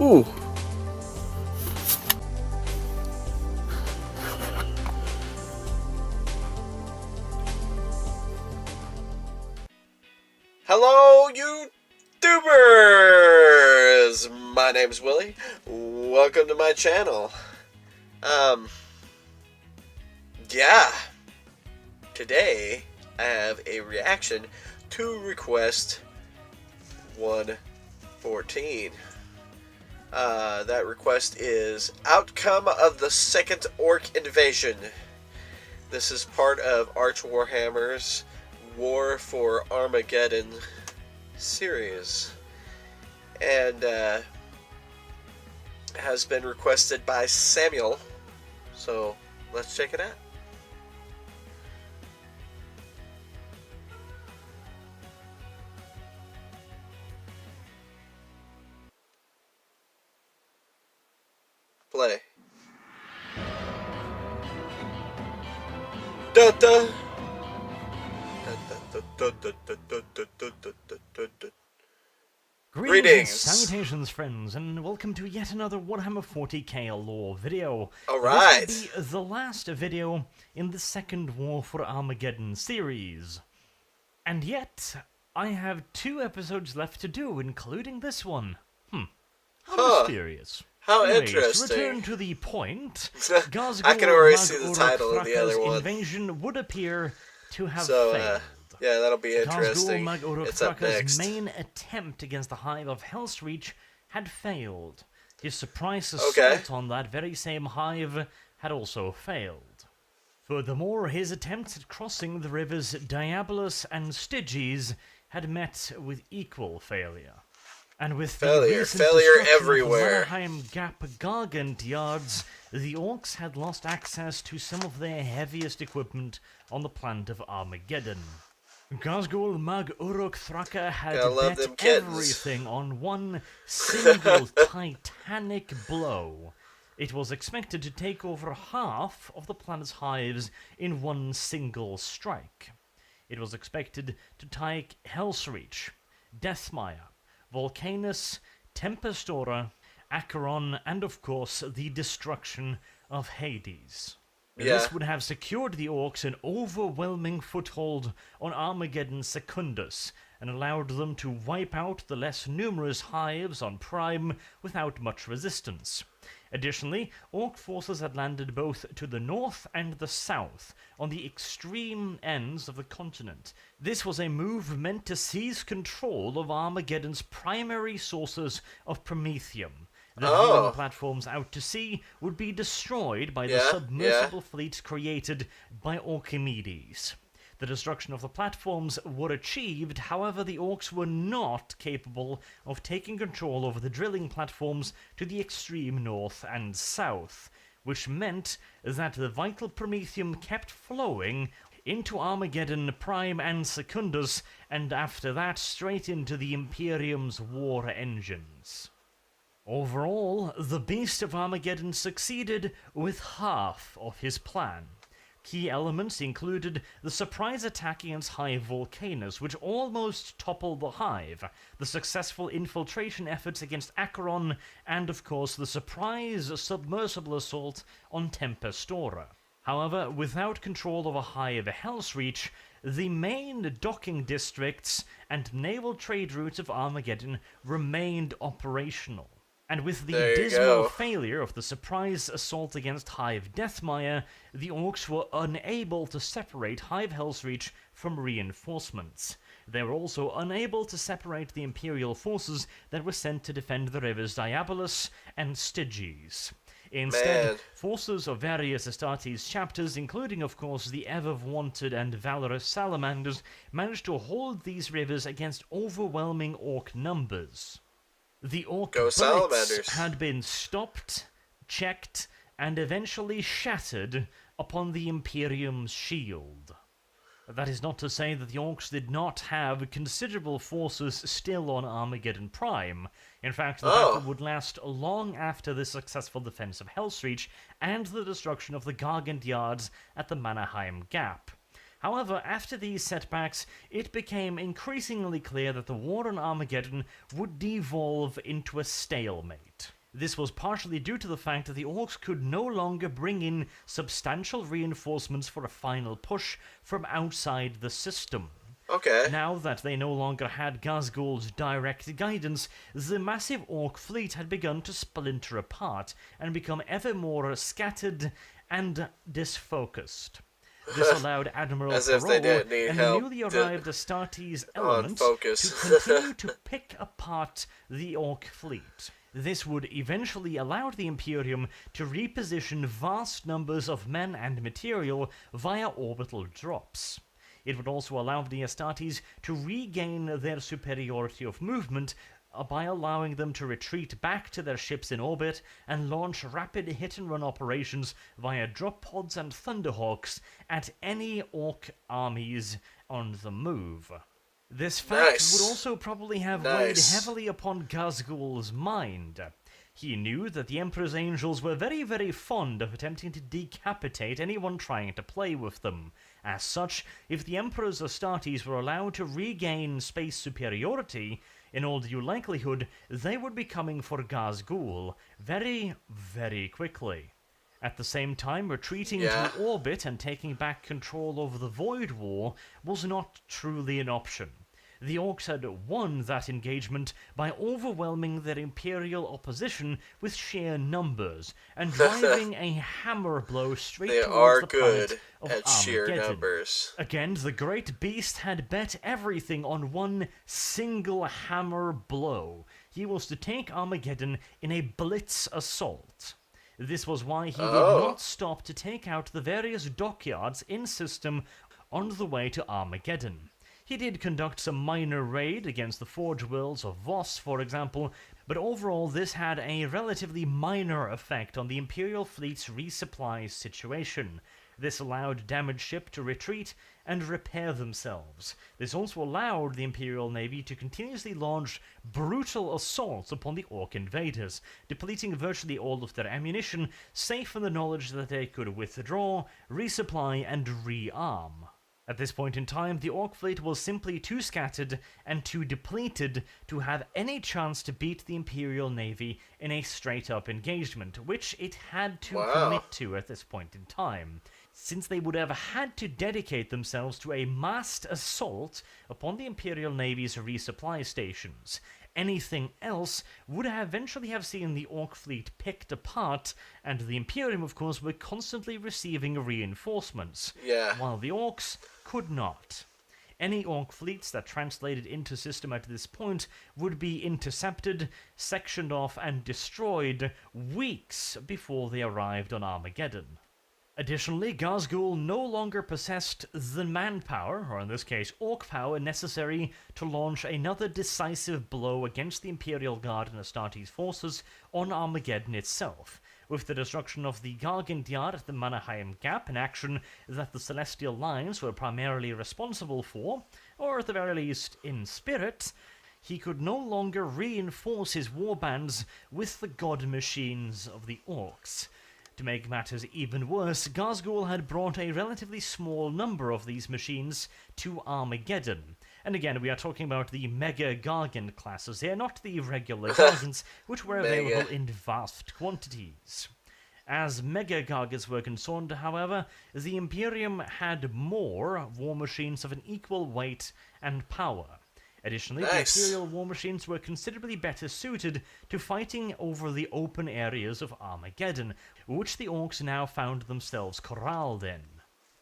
Ooh. Hello, YouTubers! My name's Willie. Welcome to my channel. Yeah. Today, I have a reaction to request 114. That request is Outcome of the Second Ork Invasion. This is part of Arch Warhammer's War for Armageddon series, and has been requested by Samuel, so let's check it out. Play. Da-da. Greetings, salutations, friends, and welcome to yet another Warhammer 40k lore video. Alright. This will be the last video in the second War for Armageddon series. And yet, I have 2 episodes left to do, including this one. How mysterious. How Anyways, interesting. to return to the point, I can already see the title of the other one. Invasion would appear to have failed. Yeah, that'll be interesting. It's up next. Main attempt against the Hive of Hellsreach had failed. His surprise assault on that very same hive had also failed. Furthermore, his attempts at crossing the rivers Diabolus and Stygies had met with equal failure. And with the recent everywhere. Of the Mannerheim Gap Gargant yards, the Orcs had lost access to some of their heaviest equipment on the planet of Armageddon. Gazgul Mag Uruk Thraka had bet everything on one single titanic blow. It was expected to take over half of the planet's hives in one single strike. It was expected to take Hellsreach, Deathmire, Volcanus, Tempestora, Acheron, and of course the destruction of Hades. This would have secured the Orcs an overwhelming foothold on Armageddon Secundus, and allowed them to wipe out the less numerous hives on Prime without much resistance. Additionally, Orc forces had landed both to the north and the south, on the extreme ends of the continent. This was a move meant to seize control of Armageddon's primary sources of promethium. The viewing platforms out to sea would be destroyed by the submersible fleet created by Archimedes. The destruction of the platforms were achieved, however the Orcs were not capable of taking control over the drilling platforms to the extreme north and south, which meant that the vital promethium kept flowing into Armageddon Prime and Secundus, and after that straight into the Imperium's war engines. Overall, the Beast of Armageddon succeeded with half of his plan. Key elements included the surprise attack against Hive Volcanus, which almost toppled the Hive, the successful infiltration efforts against Acheron, and of course the surprise submersible assault on Tempestora. However, without control over Hive Hellsreach, the main docking districts and naval trade routes of Armageddon remained operational. And with the dismal failure of the surprise assault against Hive Deathmire, the Orcs were unable to separate Hive Hellsreach from reinforcements. They were also unable to separate the Imperial forces that were sent to defend the rivers Diabolus and Stygies. Instead, forces of various Astartes chapters, including of course the ever-vaunted and valorous Salamanders, managed to hold these rivers against overwhelming Orc numbers. The Orc bullets had been stopped, checked, and eventually shattered upon the Imperium's shield. That is not to say that the Orcs did not have considerable forces still on Armageddon Prime. In fact, the battle would last long after the successful defense of Hellsreach and the destruction of the Gargant yards at the Mannerheim Gap. However, after these setbacks, it became increasingly clear that the war on Armageddon would devolve into a stalemate. This was partially due to the fact that the Orks could no longer bring in substantial reinforcements for a final push from outside the system. Okay. Now that they no longer had Ghazghul's direct guidance, the massive Ork fleet had begun to splinter apart and become ever more scattered and disfocused. This allowed Admiral As if they Parole didn't need and the help newly arrived Astartes element focus. to continue to pick apart the Ork fleet. This would eventually allow the Imperium to reposition vast numbers of men and material via orbital drops. It would also allow the Astartes to regain their superiority of movement by allowing them to retreat back to their ships in orbit and launch rapid hit-and-run operations via drop pods and Thunderhawks at any Ork armies on the move. This fact would also probably have weighed heavily upon Ghazghul's mind. He knew that the Emperor's Angels were very, very fond of attempting to decapitate anyone trying to play with them. As such, if the Emperor's Astartes were allowed to regain space superiority, in all due likelihood, they would be coming for Ghazghul very, very quickly. At the same time, retreating to orbit and taking back control over the Void War was not truly an option. The Orks had won that engagement by overwhelming their Imperial opposition with sheer numbers and driving a hammer blow straight towards the planet of Armageddon. Sheer numbers. Again, the great beast had bet everything on one single hammer blow. He was to take Armageddon in a blitz assault. This was why he would not stop to take out the various dockyards in system on the way to Armageddon. He did conduct some minor raid against the Forge Worlds of Voss, for example, but overall this had a relatively minor effect on the Imperial fleet's resupply situation. This allowed damaged ship to retreat and repair themselves. This also allowed the Imperial Navy to continuously launch brutal assaults upon the Ork invaders, depleting virtually all of their ammunition, safe in the knowledge that they could withdraw, resupply, and rearm. At this point in time, the Ork fleet was simply too scattered and too depleted to have any chance to beat the Imperial Navy in a straight-up engagement, which it had to commit to at this point in time, since they would have had to dedicate themselves to a massed assault upon the Imperial Navy's resupply stations. Anything else would eventually have seen the Ork fleet picked apart, and the Imperium, of course, were constantly receiving reinforcements, while the Orks could not. Any Ork fleets that translated into system at this point would be intercepted, sectioned off, and destroyed weeks before they arrived on Armageddon. Additionally, Ghazghul no longer possessed the manpower, or in this case Ork power, necessary to launch another decisive blow against the Imperial Guard and Astartes forces on Armageddon itself. With the destruction of the Gargant Yard at the Manaheim Gap, an action that the Celestial Lines were primarily responsible for, or at the very least in spirit, he could no longer reinforce his warbands with the god machines of the Orks. To make matters even worse, Ghazghul had brought a relatively small number of these machines to Armageddon. And again, we are talking about the Mega Gargant classes here, not the regular Gargants, which were available in vast quantities. As Mega Gargants were concerned, however, the Imperium had more war machines of an equal weight and power. Additionally, the Imperial war machines were considerably better suited to fighting over the open areas of Armageddon, which the Orks now found themselves corralled in.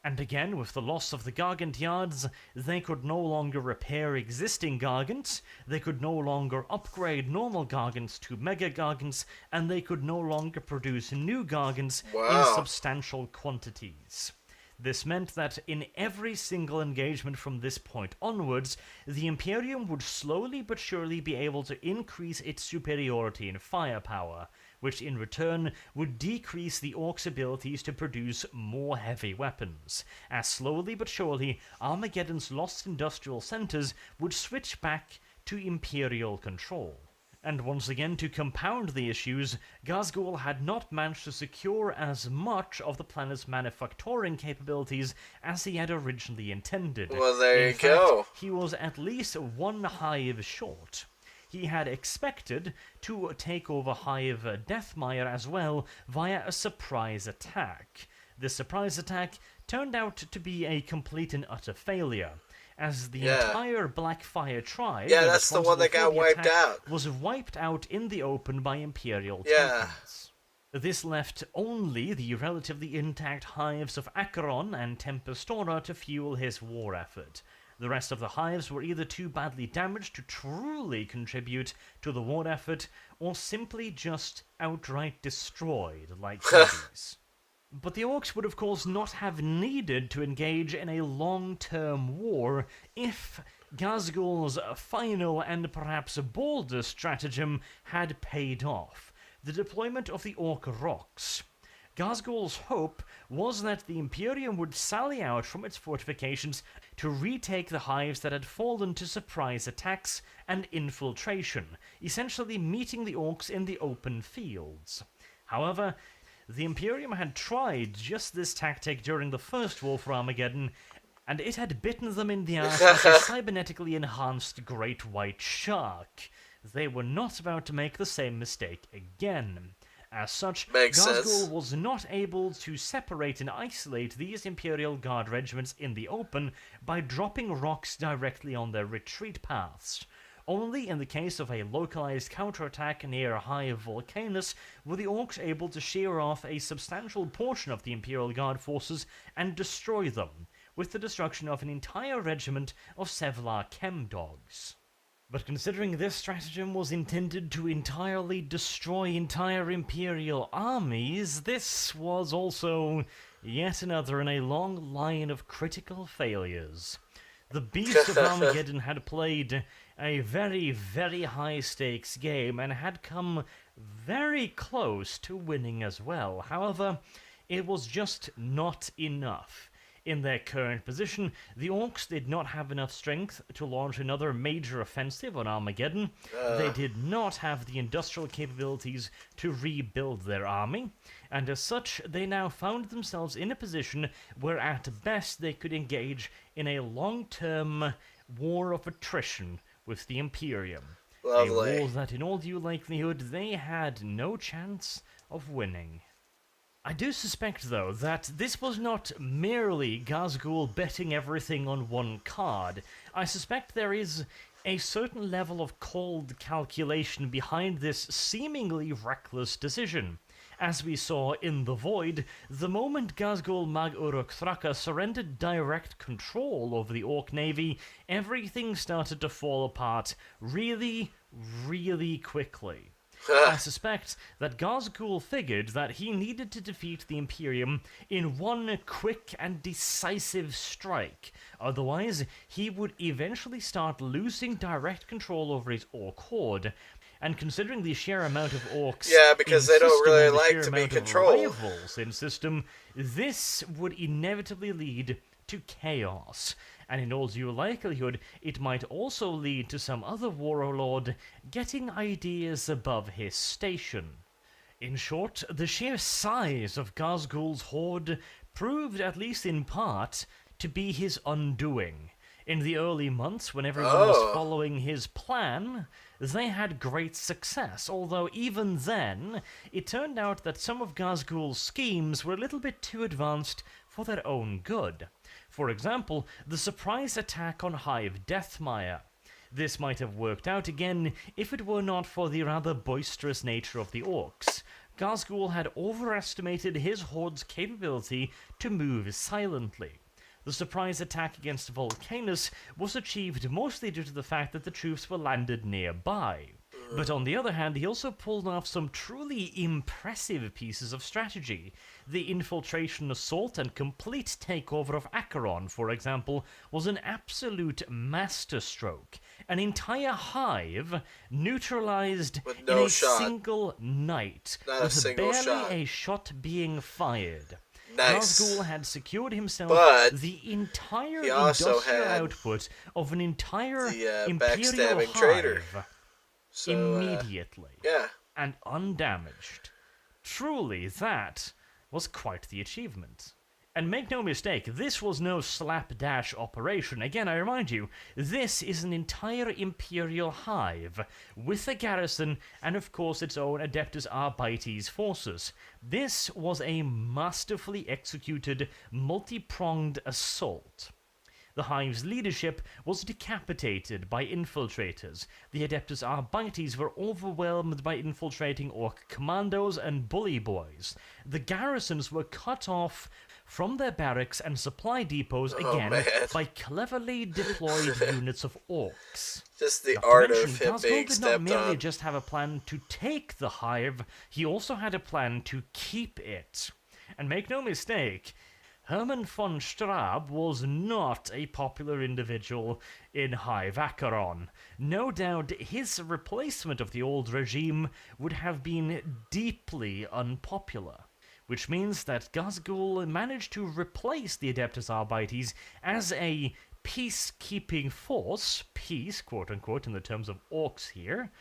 And again, with the loss of the Gargant yards, they could no longer repair existing Gargants, they could no longer upgrade normal Gargants to Mega Gargants, and they could no longer produce new Gargants in substantial quantities. This meant that in every single engagement from this point onwards, the Imperium would slowly but surely be able to increase its superiority in firepower, which in return would decrease the Orks' abilities to produce more heavy weapons, as slowly but surely Armageddon's lost industrial centers would switch back to Imperial control. And once again, to compound the issues, Ghazghkull had not managed to secure as much of the planet's manufacturing capabilities as he had originally intended. Well, there In you fact, go. he was at least one hive short. He had expected to take over Hive Deathmire as well via a surprise attack. This surprise attack turned out to be a complete and utter failure, as the entire Blackfire tribe that's the one that got wiped out. was wiped out in the open by Imperial Titans. This left only the relatively intact hives of Acheron and Tempestora to fuel his war effort. The rest of the hives were either too badly damaged to truly contribute to the war effort, or simply just outright destroyed like babies. But the Orks would of course not have needed to engage in a long-term war if Ghazghkull's final and perhaps bolder stratagem had paid off: the deployment of the Ork Rocks. Ghazghkull's hope was that the Imperium would sally out from its fortifications to retake the hives that had fallen to surprise attacks and infiltration, essentially meeting the Orks in the open fields. However, the Imperium had tried just this tactic during the First War for Armageddon, and it had bitten them in the ass like a cybernetically enhanced great white shark. They were not about to make the same mistake again. As such, Ghazghkull was not able to separate and isolate these Imperial Guard regiments in the open by dropping rocks directly on their retreat paths. Only in the case of a localized counterattack near Hive Volcanus were the Orks able to shear off a substantial portion of the Imperial Guard forces and destroy them, with the destruction of an entire regiment of Sevlar Chemdogs. But considering this stratagem was intended to entirely destroy entire Imperial armies, this was also yet another in a long line of critical failures. The Beast of Armageddon had played a very, very high-stakes game and had come very close to winning as well. However, it was just not enough. In their current position, the Orks did not have enough strength to launch another major offensive on Armageddon. They did not have the industrial capabilities to rebuild their army, and as such, they now found themselves in a position where at best they could engage in a long-term war of attrition with the Imperium. Lovely. A war that in all due likelihood they had no chance of winning. I do suspect, though, that this was not merely Ghazghkull betting everything on one card. I suspect there is a certain level of cold calculation behind this seemingly reckless decision. As we saw in The Void, the moment Ghazghkull Mag Uruk Thraka surrendered direct control over the Ork Navy, everything started to fall apart really, really quickly. I suspect that Ghazghkull figured that he needed to defeat the Imperium in one quick and decisive strike. Otherwise, he would eventually start losing direct control over his Ork horde. And considering the sheer amount of Orks because they don't really like to be controlled. Rivals in system, this would inevitably lead to chaos. And in all due likelihood, it might also lead to some other warlord getting ideas above his station. In short, the sheer size of Ghazghkull's horde proved, at least in part, to be his undoing. In the early months, when everyone was following his plan, they had great success, although even then, it turned out that some of Ghazghkull's schemes were a little bit too advanced for their own good. For example, the surprise attack on Hive Deathmire. This might have worked out again if it were not for the rather boisterous nature of the Orks. Ghazghkull had overestimated his horde's capability to move silently. The surprise attack against Volcanus was achieved mostly due to the fact that the troops were landed nearby. But on the other hand, he also pulled off some truly impressive pieces of strategy. The infiltration assault and complete takeover of Acheron, for example, was an absolute masterstroke. An entire hive neutralized in a single night, with barely a shot being fired. Nice. Ghazghkull had secured himself the entire also industrial had output of an entire the Imperial backstabbing hive. traitor. So, immediately yeah. and undamaged. Truly, that was quite the achievement. And make no mistake, this was no slapdash operation. Again, I remind you, this is an entire Imperial hive, with a garrison and of course its own Adeptus Arbites forces. This was a masterfully executed, multi-pronged assault. The hive's leadership was decapitated by infiltrators. The Adeptus Arbites were overwhelmed by infiltrating Ork commandos and bully boys. The garrisons were cut off from their barracks and supply depots again by cleverly deployed units of Orks. Just the Not art to mention, of him Gazgul being did not stepped merely on. just have a plan to take the hive, he also had a plan to keep it. And make no mistake, Hermann von Straub was not a popular individual in Hive Acheron. No doubt his replacement of the old regime would have been deeply unpopular, which means that Gazgul managed to replace the Adeptus Arbites as a peacekeeping force, peace, quote-unquote, in the terms of Orks here,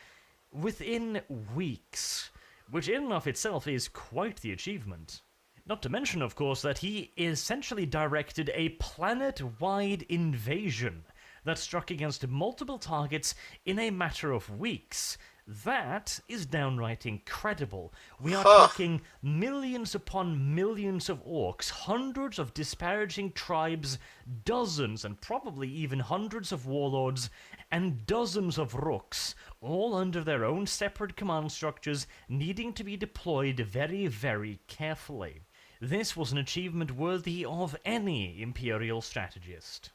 within weeks, which in and of itself is quite the achievement. Not to mention, of course, that he essentially directed a planet-wide invasion that struck against multiple targets in a matter of weeks. That is downright incredible. We are talking millions upon millions of Orks, hundreds of disparaging tribes, dozens and probably even hundreds of warlords, and dozens of rooks, all under their own separate command structures, needing to be deployed very, very carefully. This was an achievement worthy of any Imperial strategist.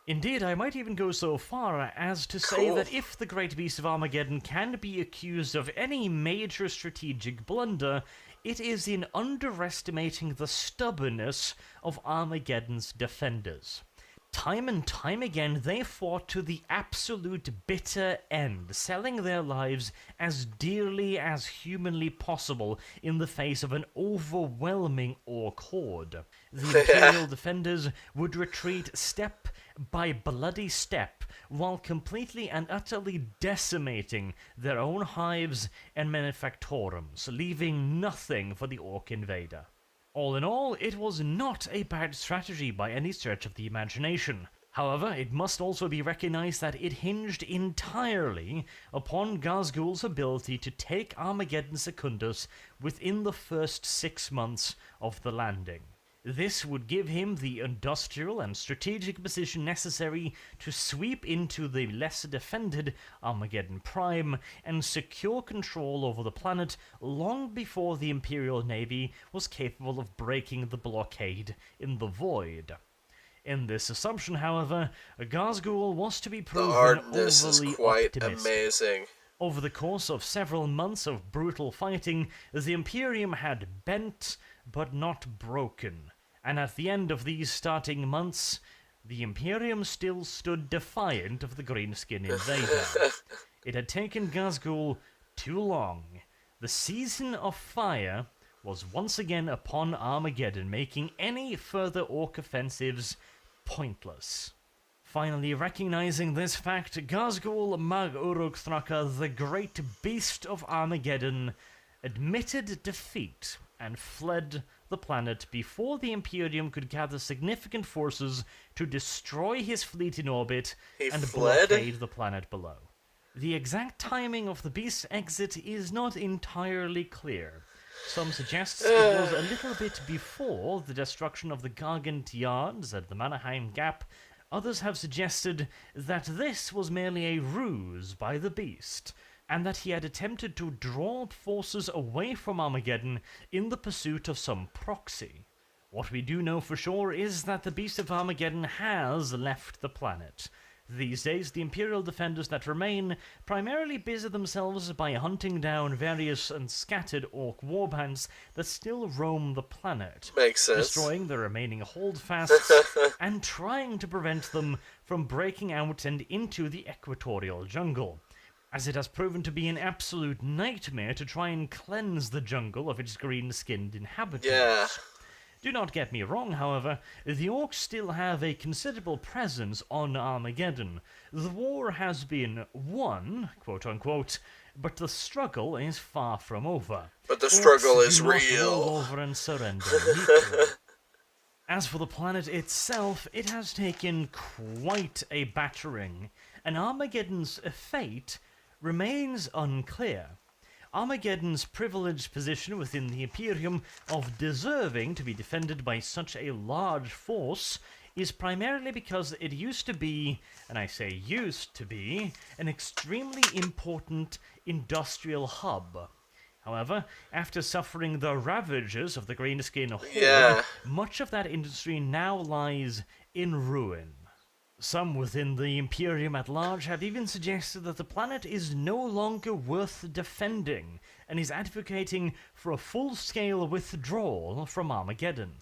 Indeed, I might even go so far as to say that if the Great Beast of Armageddon can be accused of any major strategic blunder, it is in underestimating the stubbornness of Armageddon's defenders. Time and time again, they fought to the absolute bitter end, selling their lives as dearly as humanly possible in the face of an overwhelming Ork horde. The Imperial defenders would retreat step by bloody step, while completely and utterly decimating their own hives and manufactorums, leaving nothing for the Ork invader. All in all, it was not a bad strategy by any stretch of the imagination. However, it must also be recognized that it hinged entirely upon Gazgul's ability to take Armageddon Secundus within the first 6 months of the landing. This would give him the industrial and strategic position necessary to sweep into the lesser defended Armageddon Prime and secure control over the planet long before the Imperial Navy was capable of breaking the blockade in the void. In this assumption, however, Gazgul was to be proven overly optimistic. Amazing. Over the course of several months of brutal fighting, the Imperium had bent but not broken, and at the end of these starting months, the Imperium still stood defiant of the Greenskin invader. It had taken Gazgul too long. The season of fire was once again upon Armageddon, making any further Ork offensives pointless. Finally, recognizing this fact, Gazgul Mag Uruk Thraka, the great beast of Armageddon, admitted defeat and fled the planet before the Imperium could gather significant forces to destroy his fleet in orbit and blockade the planet below. The exact timing of the beast's exit is not entirely clear. Some suggest it was a little bit before the destruction of the Gargant Yards at the Mannerheim Gap. Others have suggested that this was merely a ruse by the beast, and that he had attempted to draw forces away from Armageddon in the pursuit of some proxy. What we do know for sure is that the Beast of Armageddon has left the planet. These days, the Imperial defenders that remain primarily busy themselves by hunting down various and scattered Ork warbands that still roam the planet, Makes sense. destroying the remaining holdfasts and trying to prevent them from breaking out and into the equatorial jungle, as it has proven to be an absolute nightmare to try and cleanse the jungle of its green-skinned inhabitants. Yeah. Do not get me wrong, however, the Orks still have a considerable presence on Armageddon. The war has been won, quote-unquote, but the struggle is far from over. But the struggle Orcs is do not real. roll over and surrender meekly. As for the planet itself, it has taken quite a battering, and Armageddon's fate remains unclear. Armageddon's privileged position within the Imperium of deserving to be defended by such a large force is primarily because it used to be, and I say used to be, an extremely important industrial hub. However, after suffering the ravages of the Greenskin Horde, much of that industry now lies in ruin. Some within the Imperium at large have even suggested that the planet is no longer worth defending, and is advocating for a full-scale withdrawal from Armageddon.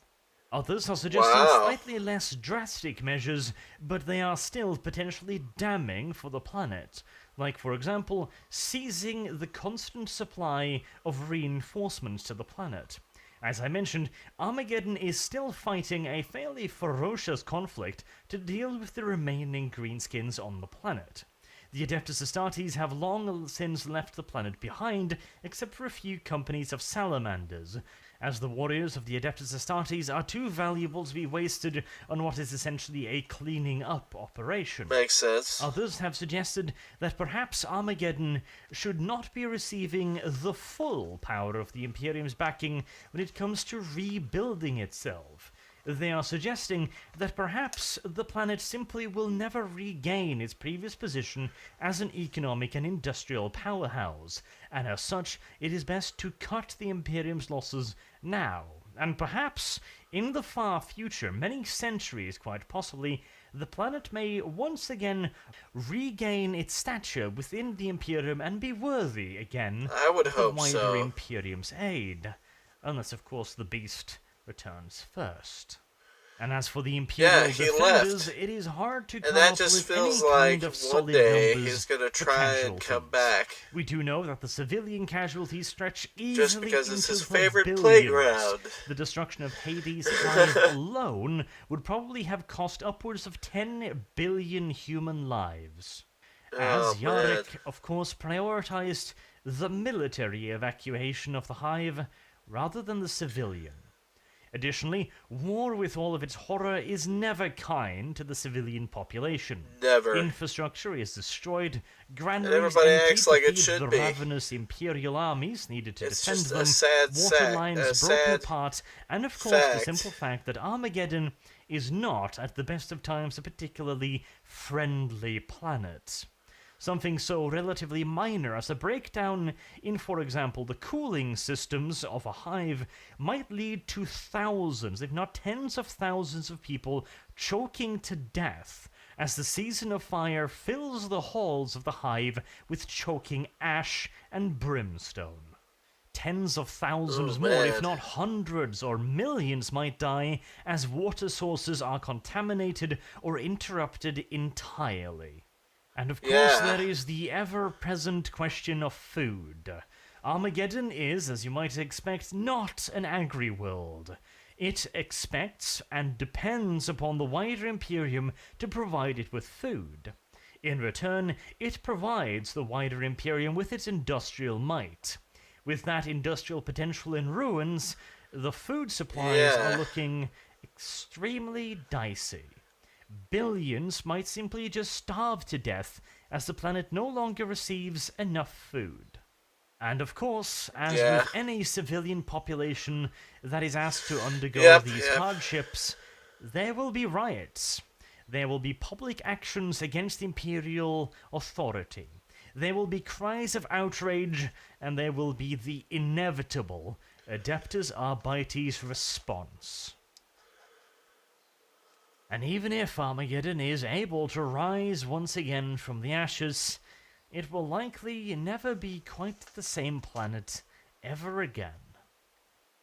Others are suggesting slightly less drastic measures, but they are still potentially damning for the planet. Like, for example, seizing the constant supply of reinforcements to the planet. As I mentioned, Armageddon is still fighting a fairly ferocious conflict to deal with the remaining greenskins on the planet. The Adeptus Astartes have long since left the planet behind, except for a few companies of salamanders, as the warriors of the Adeptus Astartes are too valuable to be wasted on what is essentially a cleaning up operation. Makes sense. Others have suggested that perhaps Armageddon should not be receiving the full power of the Imperium's backing when it comes to rebuilding itself. They are suggesting that perhaps the planet simply will never regain its previous position as an economic and industrial powerhouse, and as such, it is best to cut the Imperium's losses now. And perhaps, in the far future, many centuries quite possibly, the planet may once again regain its stature within the Imperium and be worthy again I would of the hope wider so. Imperium's aid. Unless, of course, the beast returns first. And as for the Imperial he defenders, left. it is hard to come And that up just with feels any like kind of one solid day numbers he's gonna for try and casualties. come back. We do know that the civilian casualties stretch easily Just because it's into his the favorite billions. playground. The destruction of Hades' hive alone would probably have cost upwards of 10 billion human lives. As Yarick, of course, prioritized the military evacuation of the hive rather than the civilian. Additionally, war with all of its horror is never kind to the civilian population. Never. Infrastructure is destroyed, granaries everybody emptied acts to like it feed should the be. ravenous imperial armies needed to It's defend just them, a sad water lines broken sad apart, and of course the fact. simple fact that Armageddon is not, at the best of times, a particularly friendly planet. Something so relatively minor as a breakdown in, for example, the cooling systems of a hive might lead to thousands, if not tens of thousands of people choking to death as the season of fire fills the halls of the hive with choking ash and brimstone. Tens of thousands more, if not hundreds or millions, might die as water sources are contaminated or interrupted entirely. And of course, there is the ever-present question of food. Armageddon is, as you might expect, not an agri-world. It expects and depends upon the wider Imperium to provide it with food. In return, it provides the wider Imperium with its industrial might. With that industrial potential in ruins, the food supplies are looking extremely dicey. Billions might simply just starve to death as the planet no longer receives enough food. And of course, as with any civilian population that is asked to undergo these hardships, there will be riots. There will be public actions against the imperial authority. There will be cries of outrage, and there will be the inevitable Adeptus Arbites response. And even if Armageddon is able to rise once again from the ashes, it will likely never be quite the same planet ever again.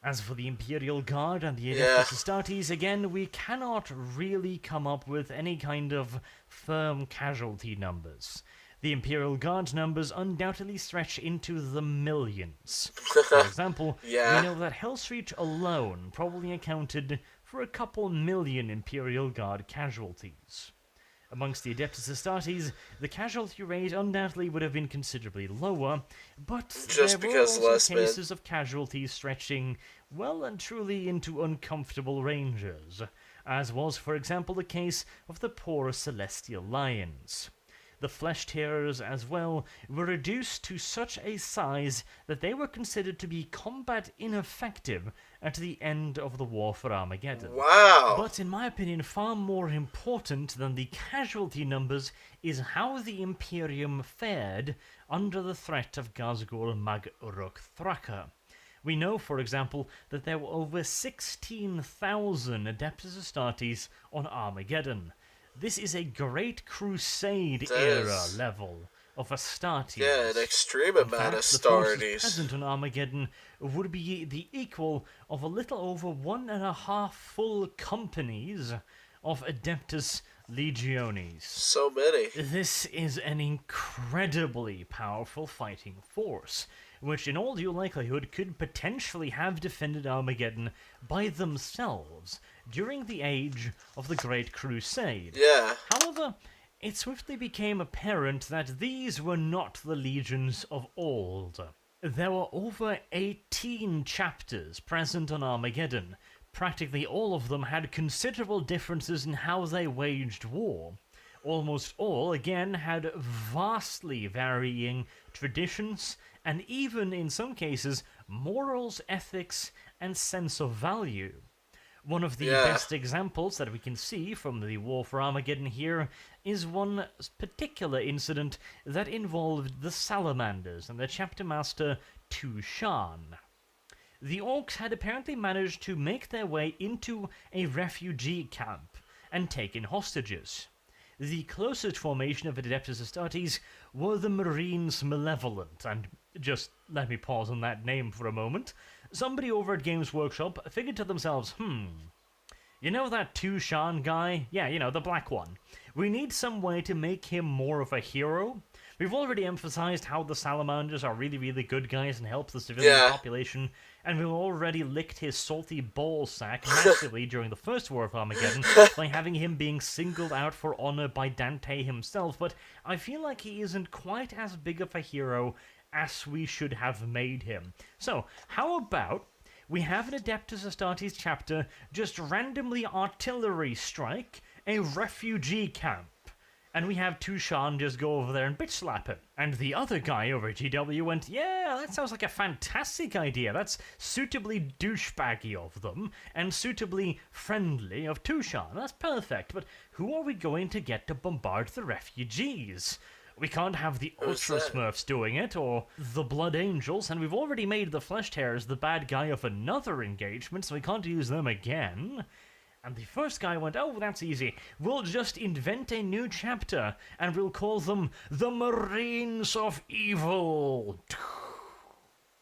As for the Imperial Guard and the Adeptus Astartes, again, we cannot really come up with any kind of firm casualty numbers. The Imperial Guard numbers undoubtedly stretch into the millions. For example, we know that Hell Street alone probably accounted for a couple million Imperial Guard casualties. Amongst the Adeptus Astartes, the casualty rate undoubtedly would have been considerably lower, but Just there were because also less men. cases of casualties stretching well and truly into uncomfortable ranges, as was, for example, the case of the poor Celestial Lions. The flesh tearers, as well, were reduced to such a size that they were considered to be combat ineffective at the end of the War for Armageddon. Wow. But in my opinion, far more important than the casualty numbers is how the Imperium fared under the threat of Ghazghkull Mag Uruk Thraka. We know, for example, that there were over 16,000 Adeptus Astartes on Armageddon. This is a Great Crusade era level of Astartes. Yeah, an extreme In amount fact, of the forces Astartes. present on Armageddon would be the equal of a little over 1.5 full companies of Adeptus Legiones. So many. This is an incredibly powerful fighting force, which in all due likelihood could potentially have defended Armageddon by themselves during the age of the Great Crusade. Yeah. However, it swiftly became apparent that these were not the legions of old. There were over 18 chapters present on Armageddon. Practically all of them had considerable differences in how they waged war. Almost all, again, had vastly varying traditions, and even, in some cases, morals, ethics, and sense of value. One of the best examples that we can see from the War for Armageddon here is one particular incident that involved the Salamanders and their chapter master, Tushan. The Orks had apparently managed to make their way into a refugee camp and taken hostages. The closest formation of Adeptus Astartes were the Marines Malevolent, and just let me pause on that name for a moment. Somebody over at Games Workshop figured to themselves, you know that Tushan guy? Yeah, you know, the black one. We need some way to make him more of a hero. We've already emphasized how the Salamanders are really, really good guys and help the civilian population, and we've already licked his salty ballsack massively during the First War of Armageddon by having him being singled out for honor by Dante himself, but I feel like he isn't quite as big of a hero as we should have made him. So, how about we have an Adeptus Astartes chapter just randomly artillery strike a refugee camp, and we have Tushan just go over there and bitch slap him. And the other guy over at GW went, yeah, that sounds like a fantastic idea. That's suitably douchebaggy of them, and suitably friendly of Tushan. That's perfect, but who are we going to get to bombard the refugees? We can't have the Ultra Smurfs doing it, or the Blood Angels, and we've already made the Flesh Tearers the bad guy of another engagement, so we can't use them again. And the first guy went, oh, that's easy. We'll just invent a new chapter, and we'll call them the Marines of Evil.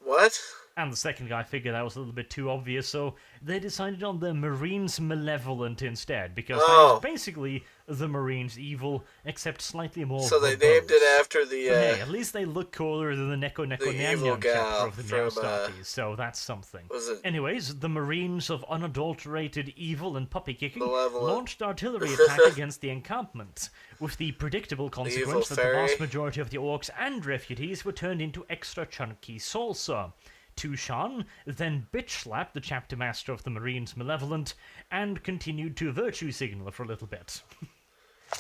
What? And the second guy figured that was a little bit too obvious, so they decided on the Marines Malevolent instead, because that is basically the Marines Evil, except slightly more So they verbose. named it after the, But hey, at least they look cooler than the Neko Neko Nyam evil Nyam chapter gal of the from, Neostartes, so that's something. was it Anyways, the Marines of unadulterated evil and puppy kicking Malevolent? launched artillery attack against the encampment, with the predictable consequence that the vast majority of the Orks and refugees were turned into extra chunky salsa. Tushan then bitch-slapped the chapter master of the Marines Malevolent and continued to virtue signal for a little bit.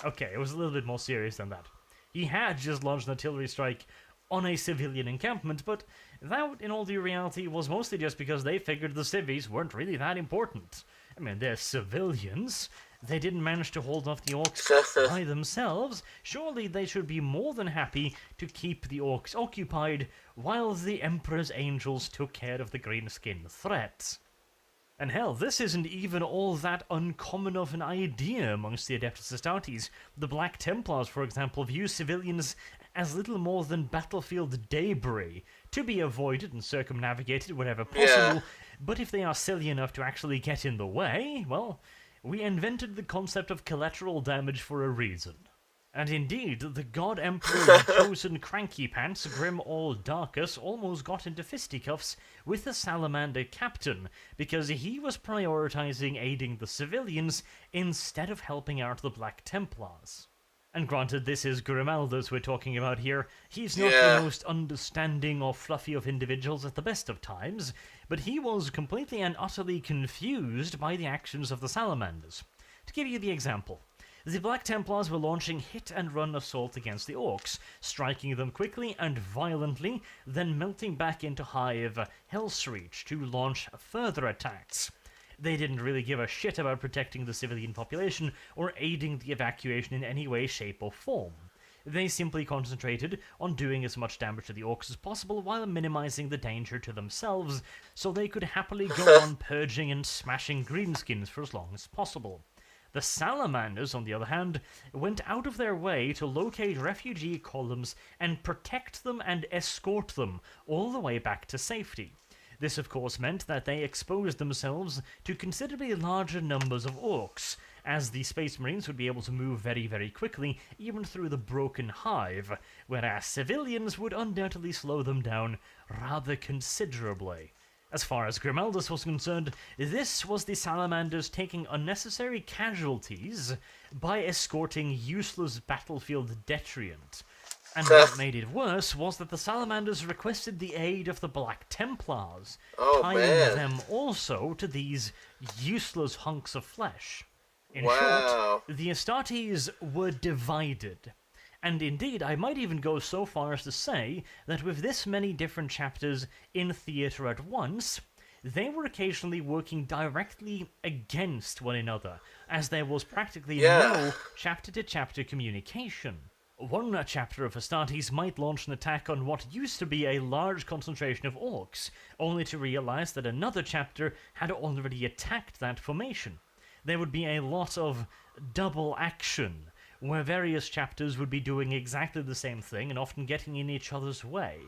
Okay, it was a little bit more serious than that. He had just launched an artillery strike on a civilian encampment, but that, in all due reality, was mostly just because they figured the civvies weren't really that important. I mean, they're civilians. They didn't manage to hold off the Orks by themselves. Surely they should be more than happy to keep the Orks occupied while the Emperor's angels took care of the greenskin threat. And hell, this isn't even all that uncommon of an idea amongst the Adeptus Astartes. The Black Templars, for example, view civilians as little more than battlefield debris, to be avoided and circumnavigated whenever possible, but if they are silly enough to actually get in the way, well, we invented the concept of collateral damage for a reason. And indeed, the God Emperor's chosen cranky pants, Grim Old Darkus, almost got into fisticuffs with the Salamander captain, because he was prioritizing aiding the civilians instead of helping out the Black Templars. And granted, this is Grimaldas we're talking about here. He's not Yeah. the most understanding or fluffy of individuals at the best of times, but he was completely and utterly confused by the actions of the Salamanders. To give you the example, the Black Templars were launching hit-and-run assault against the Orcs, striking them quickly and violently, then melting back into Hive Hellsreach to launch further attacks. They didn't really give a shit about protecting the civilian population or aiding the evacuation in any way, shape, or form. They simply concentrated on doing as much damage to the Orcs as possible while minimizing the danger to themselves, so they could happily go on purging and smashing greenskins for as long as possible. The Salamanders, on the other hand, went out of their way to locate refugee columns and protect them and escort them all the way back to safety. This, of course, meant that they exposed themselves to considerably larger numbers of Orcs, as the Space Marines would be able to move very, very quickly, even through the broken hive, whereas civilians would undoubtedly slow them down rather considerably. As far as Grimaldus was concerned, this was the Salamanders taking unnecessary casualties by escorting useless battlefield detriant. And what made it worse was that the Salamanders requested the aid of the Black Templars, tying them also to these useless hunks of flesh. In short, the Astartes were divided. And indeed, I might even go so far as to say that with this many different chapters in theatre at once, they were occasionally working directly against one another, as there was practically no chapter-to-chapter communication. One chapter of Astartes might launch an attack on what used to be a large concentration of Orcs, only to realize that another chapter had already attacked that formation. There would be a lot of double action, where various chapters would be doing exactly the same thing and often getting in each other's way.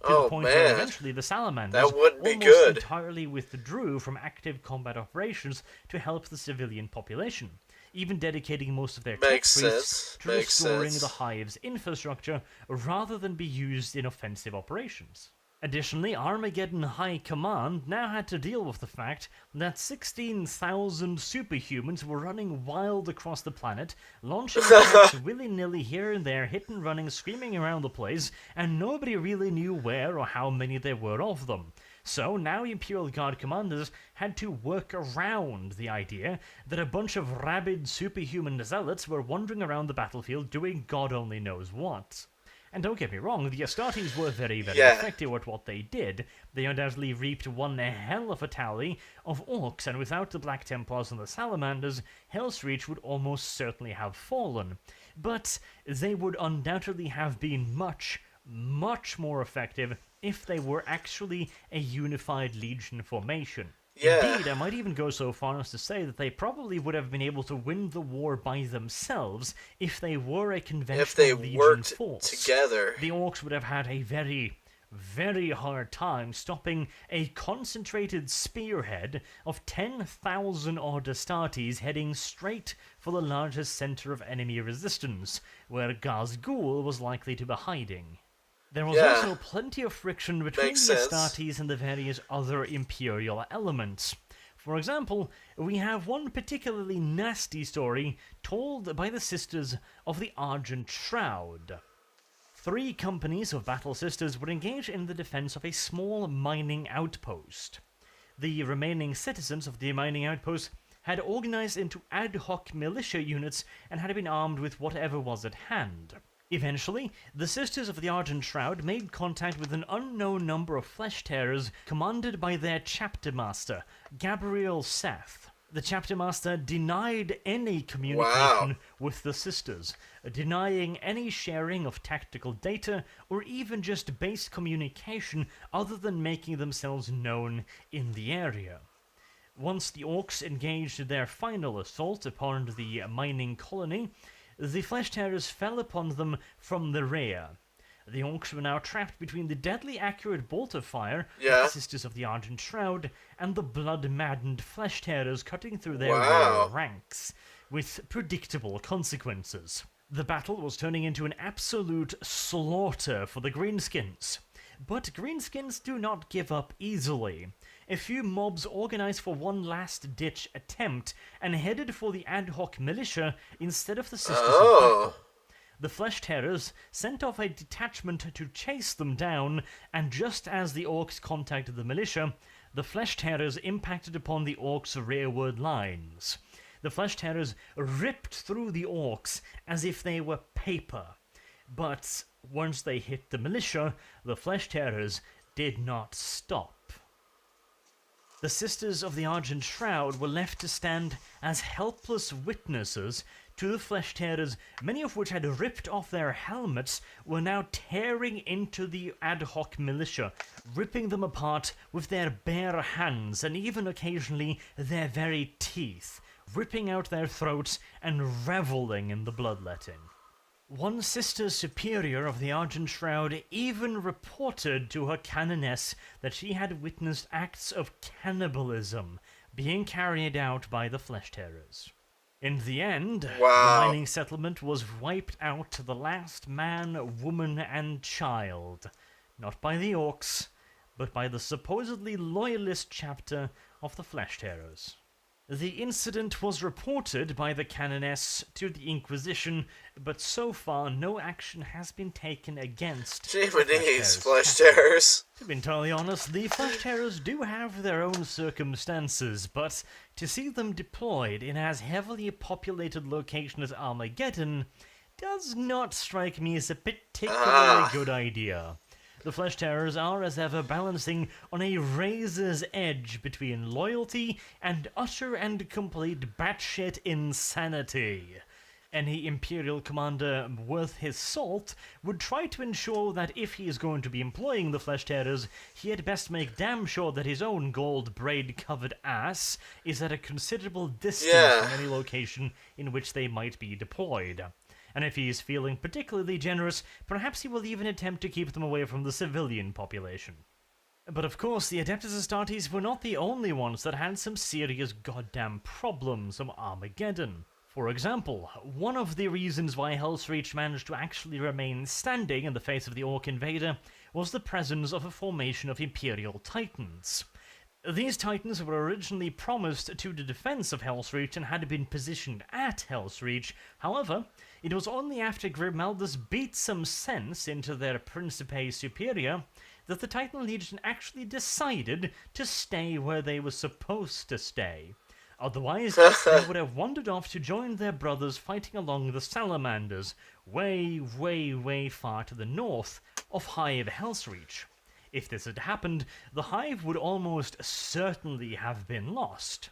To the point where eventually the Salamanders almost entirely withdrew from active combat operations to help the civilian population, even dedicating most of their tech priests to restoring the Hive's infrastructure rather than be used in offensive operations. Additionally, Armageddon High Command now had to deal with the fact that 16,000 superhumans were running wild across the planet, launching attacks willy-nilly here and there, hit and running, screaming around the place, and nobody really knew where or how many there were of them. So now Imperial Guard commanders had to work around the idea that a bunch of rabid superhuman zealots were wandering around the battlefield doing God only knows what. And don't get me wrong, the Astartes were very, very effective at what they did. They undoubtedly reaped one hell of a tally of Orcs, and without the Black Templars and the Salamanders, Hellsreach would almost certainly have fallen. But they would undoubtedly have been much, much more effective if they were actually a unified Legion formation. Indeed, I might even go so far as to say that they probably would have been able to win the war by themselves if they were a conventional Legion force. Together. The Orcs would have had a very, very hard time stopping a concentrated spearhead of 10,000 odd Astartes heading straight for the largest center of enemy resistance, where Ghazghul was likely to be hiding. There was also plenty of friction between the Astartes and the various other Imperial elements. For example, we have one particularly nasty story told by the Sisters of the Argent Shroud. 3 companies of Battle Sisters were engaged in the defense of a small mining outpost. The remaining citizens of the mining outpost had organized into ad hoc militia units and had been armed with whatever was at hand. Eventually, the Sisters of the Argent Shroud made contact with an unknown number of flesh tearers commanded by their chapter master, Gabriel Seth. The chapter master denied any communication with the Sisters, denying any sharing of tactical data or even just base communication other than making themselves known in the area. Once the Orcs engaged their final assault upon the mining colony, the flesh tearers fell upon them from the rear. The Orcs were now trapped between the deadly accurate bolt of fire of the Sisters of the Argent Shroud and the blood-maddened flesh tearers cutting through their ranks, with predictable consequences. The battle was turning into an absolute slaughter for the Greenskins. But Greenskins do not give up easily. A few mobs organized for one last-ditch attempt and headed for the ad hoc militia instead of the Sisters of Battle. The Flesh Tearers sent off a detachment to chase them down, and just as the Orcs contacted the militia, the Flesh Tearers impacted upon the Orcs' rearward lines. The Flesh Tearers ripped through the Orcs as if they were paper. But once they hit the militia, the Flesh Tearers did not stop. The Sisters of the Argent Shroud were left to stand as helpless witnesses to the Flesh Tearers, many of which had ripped off their helmets, were now tearing into the ad hoc militia, ripping them apart with their bare hands and even occasionally their very teeth, ripping out their throats and reveling in the bloodletting. One Sister Superior of the Argent Shroud even reported to her canoness that she had witnessed acts of cannibalism being carried out by the Flesh Tearers. In the end, the mining settlement was wiped out to the last man, woman, and child, not by the Orcs, but by the supposedly loyalist chapter of the Flesh Tearers. The incident was reported by the canoness to the Inquisition, but so far no action has been taken against Japanese Flesh Tearers. To be entirely honest, the Flesh Tearers do have their own circumstances, but to see them deployed in as heavily populated location as Armageddon does not strike me as a particularly good idea. The Flesh Tearers are, as ever, balancing on a razor's edge between loyalty and utter and complete batshit insanity. Any Imperial commander worth his salt would try to ensure that if he is going to be employing the Flesh Tearers, he had best make damn sure that his own gold braid-covered ass is at a considerable distance from any location in which they might be deployed. And if he is feeling particularly generous, perhaps he will even attempt to keep them away from the civilian population. But of course, the Adeptus Astartes were not the only ones that had some serious goddamn problems on Armageddon. For example, one of the reasons why Hell's Reach managed to actually remain standing in the face of the Ork invader was the presence of a formation of Imperial Titans. These Titans were originally promised to the defense of Hell's Reach and had been positioned at Hell's Reach. However, it was only after Grimaldus beat some sense into their Principe Superior that the Titan Legion actually decided to stay where they were supposed to stay. Otherwise, they would have wandered off to join their brothers fighting along the Salamanders, way, way, way far to the north of Hive Hell's Reach. If this had happened, the Hive would almost certainly have been lost.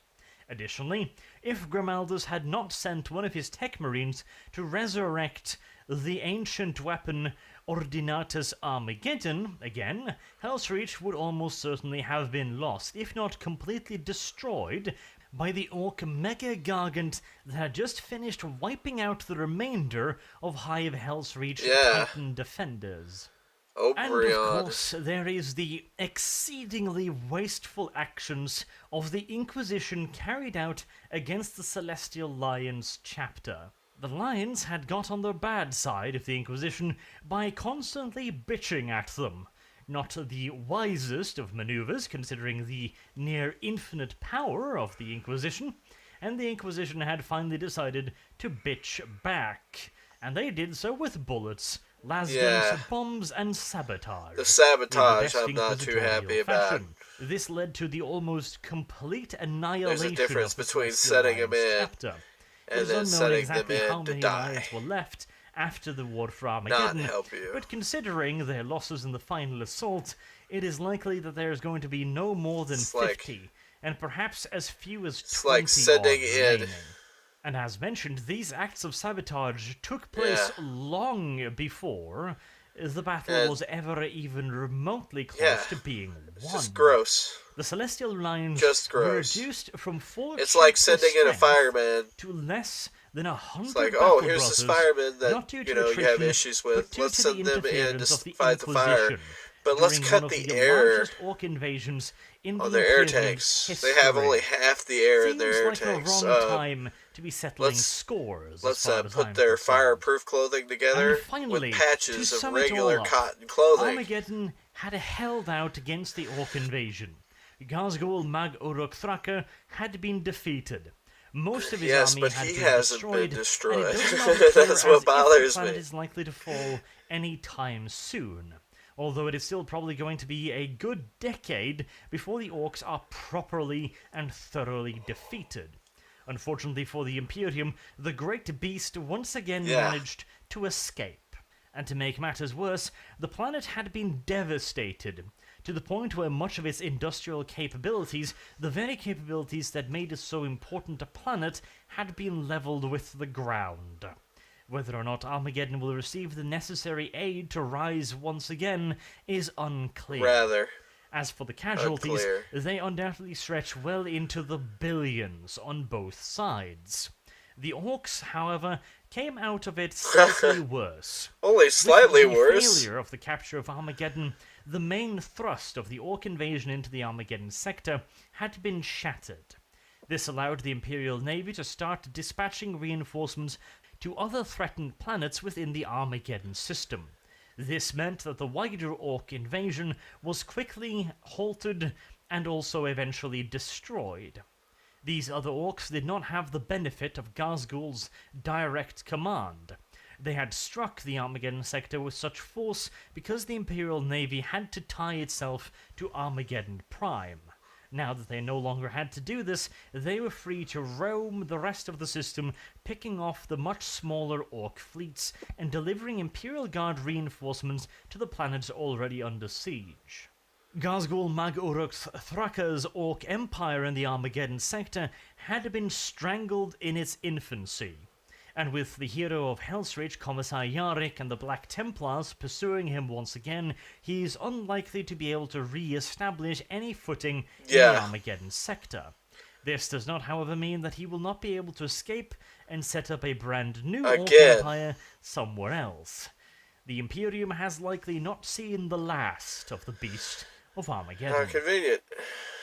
Additionally, if Grimaldus had not sent one of his tech marines to resurrect the ancient weapon Ordinatus Armageddon again, Hell's Reach would almost certainly have been lost, if not completely destroyed, by the Ork Mega Gargant that had just finished wiping out the remainder of Hive Hell's Reach Titan defenders. And of course, there is the exceedingly wasteful actions of the Inquisition carried out against the Celestial Lions chapter. The Lions had got on the bad side of the Inquisition by constantly bitching at them. Not the wisest of maneuvers, considering the near-infinite power of the Inquisition, and the Inquisition had finally decided to bitch back, and they did so with bullets, lasguns, bombs, and sabotage. The sabotage I'm not too happy about. This led to the almost complete annihilation. There's a difference of the between setting them in chapter. and then setting them in how to many die. Alliance were left after the war for Armageddon, Not help you. but considering their losses in the final assault, it is likely that there is going to be no more than 50, and perhaps as few as 20 sending in. And as mentioned, these acts of sabotage took place long before the battle was ever even remotely close to being won. It's just gross. The Celestial Lines were reduced from 4 It's like sending in a fireman to less than 100 It's like, battle here's brothers, this fireman that, you have issues with. Let's send them in to fight the fire. But let's cut the air Ork invasions in on their air tanks. They have only half the air in their air tanks. Like a wrong time to be settling scores. Let's put their fireproof clothing together with patches of regular cotton clothing. Armageddon had held out against the Ork invasion. Gazgul Mag Uruk Thraka had been defeated. Most of his yes, army but had he been hasn't destroyed, been destroyed. and it does not appear That's what as if the bothers planet me. is likely to fall any time soon. Although it is still probably going to be a good decade before the Orks are properly and thoroughly defeated. Unfortunately for the Imperium, the Great Beast once again managed to escape. And to make matters worse, the planet had been devastated, to the point where much of its industrial capabilities, the very capabilities that made it so important a planet, had been leveled with the ground. Whether or not Armageddon will receive the necessary aid to rise once again is unclear. As for the casualties, they undoubtedly stretch well into the billions on both sides. The Orks, however, came out of it slightly worse. Only slightly With the worse. failure of the capture of Armageddon, the main thrust of the Ork invasion into the Armageddon sector had been shattered. This allowed the Imperial Navy to start dispatching reinforcements to other threatened planets within the Armageddon system. This meant that the wider Ork invasion was quickly halted and also eventually destroyed. These other Orks did not have the benefit of Ghazghul's direct command. They had struck the Armageddon sector with such force because the Imperial Navy had to tie itself to Armageddon Prime. Now that they no longer had to do this, they were free to roam the rest of the system, picking off the much smaller Ork fleets and delivering Imperial Guard reinforcements to the planets already under siege. Ghazghul Mag Uruk Thraka's Ork Empire in the Armageddon sector had been strangled in its infancy. And with the hero of Hellsreach, Commissar Yarrick, and the Black Templars pursuing him once again, he is unlikely to be able to re-establish any footing in the Armageddon sector. This does not, however, mean that he will not be able to escape and set up a brand new Ork Empire somewhere else. The Imperium has likely not seen the last of the beast of Armageddon. How convenient.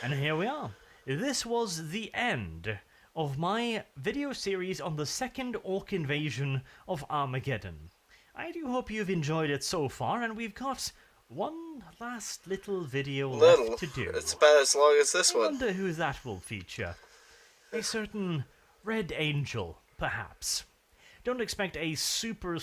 And here we are. This was the end of my video series on the second Ork invasion of Armageddon. I do hope you've enjoyed it so far, and we've got one last little video left to do. It's about as long as this one. I wonder who that will feature. A certain Red Angel, perhaps. Don't expect a super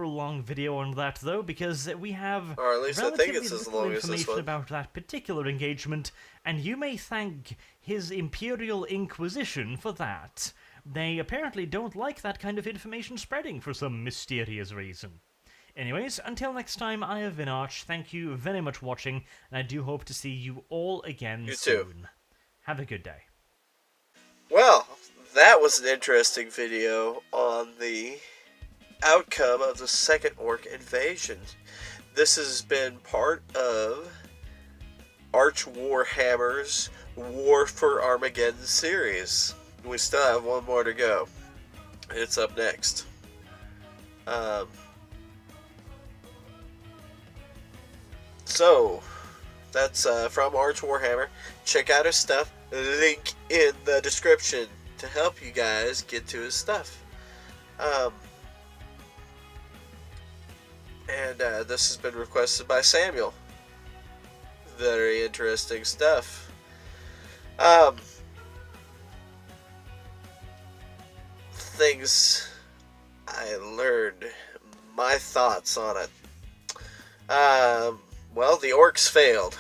long video on that, though, because we have or at least I think it's as long as this information one. about that particular engagement, and you may thank His Imperial Inquisition for that. They apparently don't like that kind of information spreading for some mysterious reason. Anyways, until next time, I have been Arch. Thank you very much for watching, and I do hope to see you all again soon. Too. Have a good day. Well, that was an interesting video on the outcome of the second Ork invasion. This has been part of Arch Warhammer's War for Armageddon series. We still have one more to go. It's up next. So, that's from Arch Warhammer. Check out his stuff. Link in the description to help you guys get to his stuff. And this has been requested by Samuel. Very interesting stuff. Things I learned, my thoughts on it. Well, the Orks failed.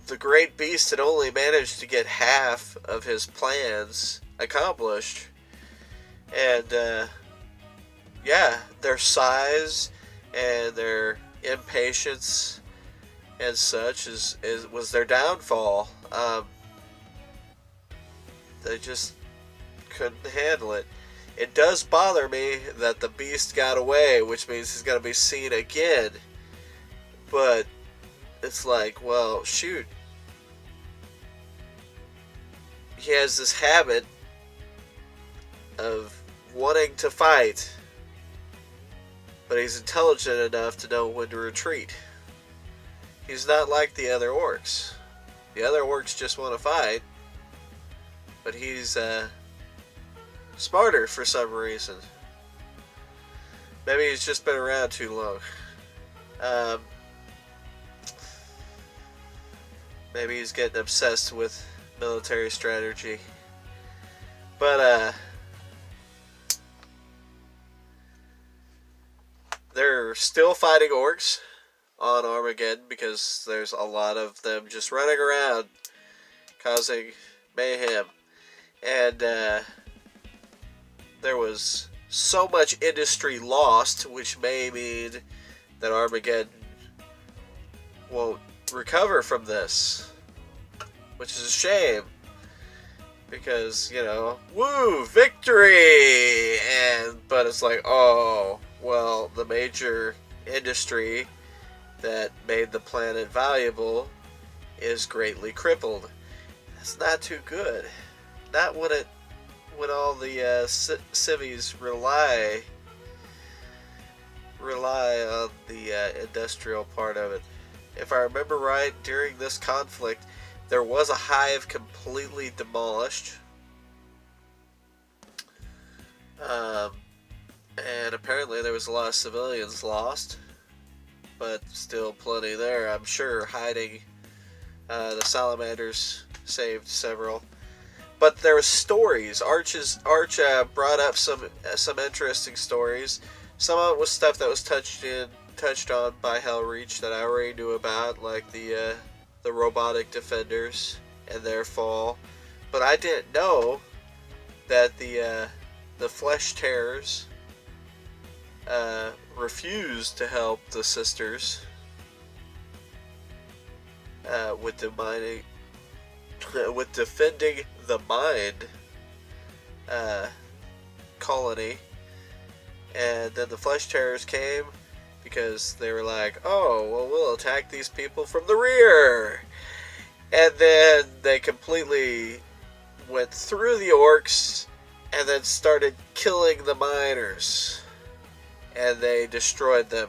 The Great Beast had only managed to get half of his plans accomplished. And, yeah, their size and their impatience and such was their downfall. They just couldn't handle it. It does bother me that the Beast got away, which means he's going to be seen again. But it's like, well, shoot. He has this habit of wanting to fight, but he's intelligent enough to know when to retreat. He's not like the other Orks. The other Orks just want to fight, but he's smarter for some reason. Maybe he's just been around too long. Maybe he's getting obsessed with military strategy. But they're still fighting orcs on Armageddon because there's a lot of them just running around causing mayhem. And there was so much industry lost, which may mean that Armageddon won't recover from this, which is a shame. Because, you know, woo, victory! But it's like, oh, well, the major industry that made the planet valuable is greatly crippled. That's not too good. Not when all the civies rely on the industrial part of it. If I remember right, during this conflict, there was a hive completely demolished. And apparently there was a lot of civilians lost. But still plenty there, I'm sure, hiding. The salamanders saved several. But there were stories. Arch brought up some interesting stories. Some of it was stuff that was touched on by Hellreach that I already knew about, like the robotic defenders and their fall. But I didn't know that the flesh terrors refused to help the sisters with defending the mind colony. And then the flesh terrors came because they were like, oh, well, we'll attack these people from the rear. And then they completely went through the orcs and then started killing the miners. And they destroyed them.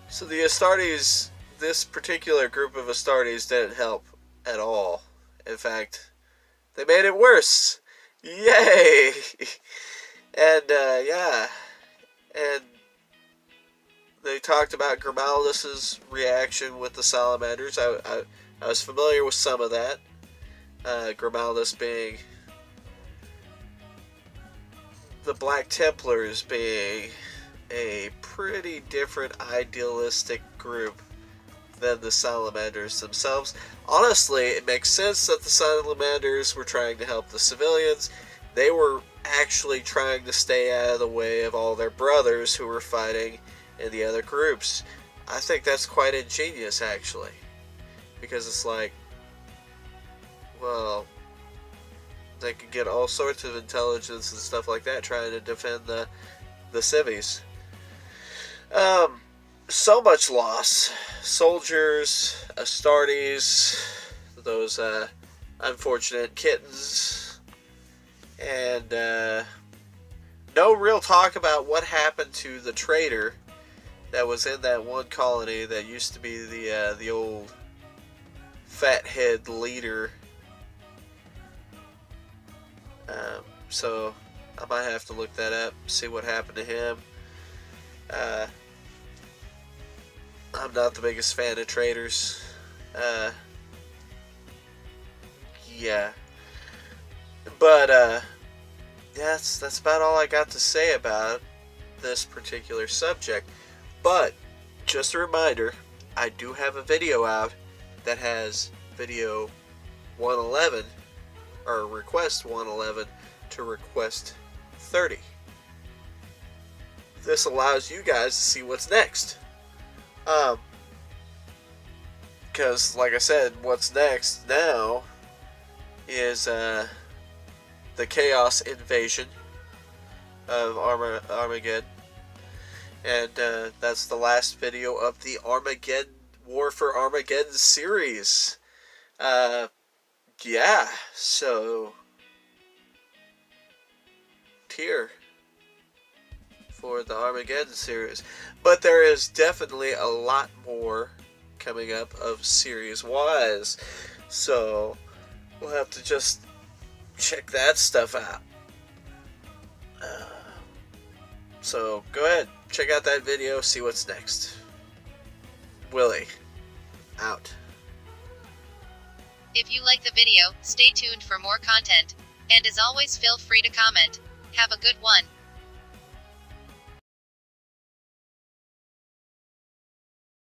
So the Astartes, this particular group of Astartes didn't help at all. In fact, they made it worse. Yay! And, yeah. And they talked about Grimaldus's reaction with the salamanders. I was familiar with some of that. Grimaldus being the Black Templars being a pretty different idealistic group than the salamanders themselves. Honestly, it makes sense that the salamanders were trying to help the civilians. They were actually trying to stay out of the way of all their brothers who were fighting in the other groups. I think that's quite ingenious, actually. Because it's like, well, they could get all sorts of intelligence and stuff like that trying to defend the civies. So much loss. Soldiers, Astartes, those unfortunate kittens, and no real talk about what happened to the traitor that was in that one colony that used to be the old fathead leader. So I might have to look that up, see what happened to him. I'm not the biggest fan of traitors. Yeah. But that's about all I got to say about this particular subject. But just a reminder, I do have a video out that has video 111, or request 111 to request 30. This allows you guys to see what's next. Because, like I said, what's next now is the Chaos Invasion of Armageddon. And that's the last video of the Armageddon War for Armageddon series. Yeah, so here for the Armageddon series. But there is definitely a lot more coming up of series-wise. So we'll have to just check that stuff out. So go ahead, check out that video, see what's next. Willie, out. If you like the video, stay tuned for more content. And as always, feel free to comment. Have a good one.